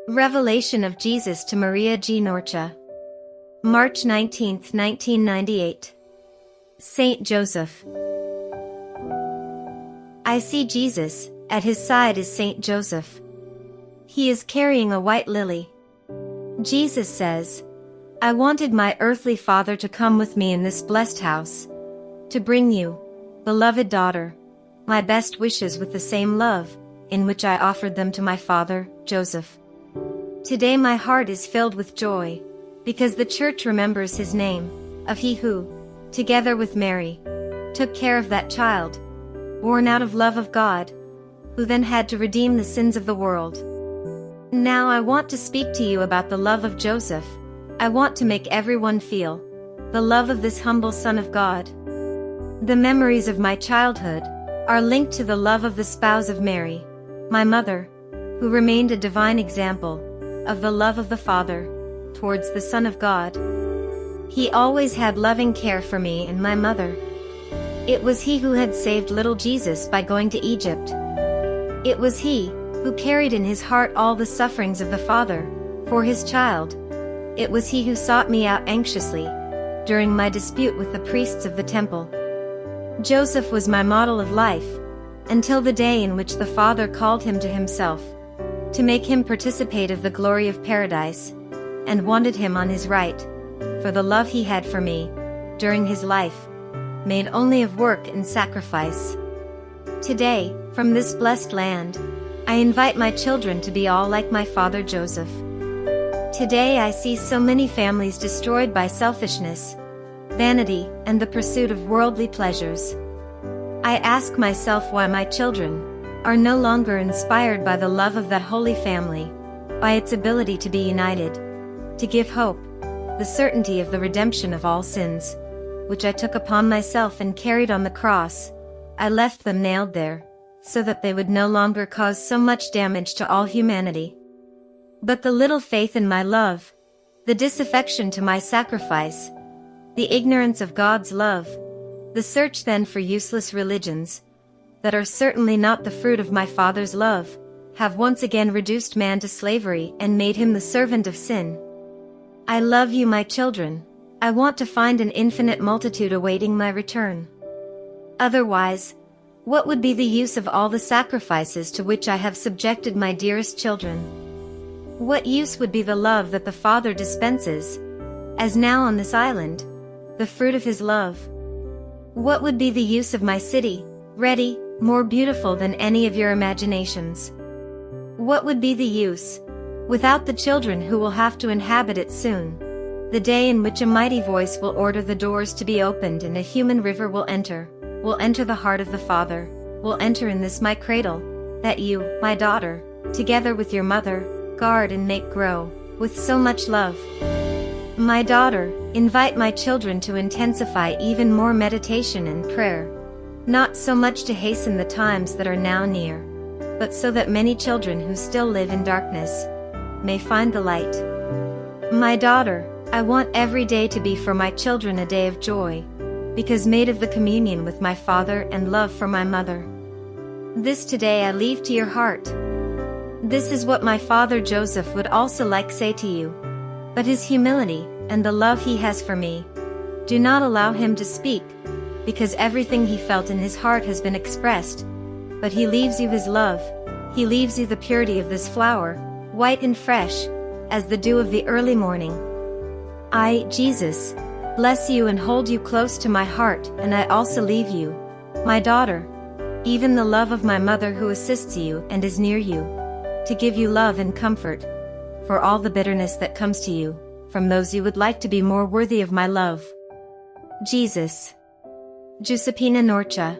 Revelation of Jesus to Maria G. Norcia. March 19, 1998. Saint Joseph. I see Jesus, at his side is Saint Joseph. He is carrying a white lily. Jesus says, I wanted my earthly father to come with me in this blessed house, to bring you, beloved daughter, my best wishes with the same love, in which I offered them to my father, Joseph. Today my heart is filled with joy, because the Church remembers his name, of he who, together with Mary, took care of that child, born out of love of God, who then had to redeem the sins of the world. Now I want to speak to you about the love of Joseph. I want to make everyone feel the love of this humble Son of God. The memories of my childhood are linked to the love of the spouse of Mary, my mother, who remained a divine example of the love of the Father towards the Son of God. He always had loving care for me and my mother. It was he who had saved little Jesus by going to Egypt. It was he who carried in his heart all the sufferings of the Father for his child. It was he who sought me out anxiously during my dispute with the priests of the temple. Joseph was my model of life, until the day in which the Father called him to himself, to make him participate of the glory of paradise, and wanted him on his right, for the love he had for me, during his life, made only of work and sacrifice. Today, from this blessed land, I invite my children to be all like my father Joseph. Today I see so many families destroyed by selfishness, vanity, and the pursuit of worldly pleasures. I ask myself why my children are no longer inspired by the love of that holy family, by its ability to be united, to give hope, the certainty of the redemption of all sins, which I took upon myself and carried on the cross. I left them nailed there, so that they would no longer cause so much damage to all humanity. But the little faith in my love, the disaffection to my sacrifice, the ignorance of God's love, the search then for useless religions, that are certainly not the fruit of my Father's love, have once again reduced man to slavery and made him the servant of sin. I love you, my children. I want to find an infinite multitude awaiting my return. Otherwise, what would be the use of all the sacrifices to which I have subjected my dearest children? What use would be the love that the Father dispenses, as now on this island, the fruit of his love? What would be the use of my city, ready, more beautiful than any of your imaginations? What would be the use, without the children who will have to inhabit it soon, the day in which a mighty voice will order the doors to be opened and a human river will enter the heart of the Father, will enter in this my cradle, that you, my daughter, together with your mother, guard and make grow, with so much love. My daughter, invite my children to intensify even more meditation and prayer, not so much to hasten the times that are now near, but so that many children who still live in darkness may find the light. My daughter, I want every day to be for my children a day of joy, because made of the communion with my Father and love for my mother. This today I leave to your heart. This is what my father Joseph would also like say to you, but his humility and the love he has for me do not allow him to speak, because everything he felt in his heart has been expressed, but he leaves you his love. He leaves you the purity of this flower, white and fresh, as the dew of the early morning. I, Jesus, bless you and hold you close to my heart, and I also leave you, my daughter, even the love of my mother who assists you and is near you, to give you love and comfort, for all the bitterness that comes to you, from those you would like to be more worthy of my love. Jesus. Giuseppina Norcia.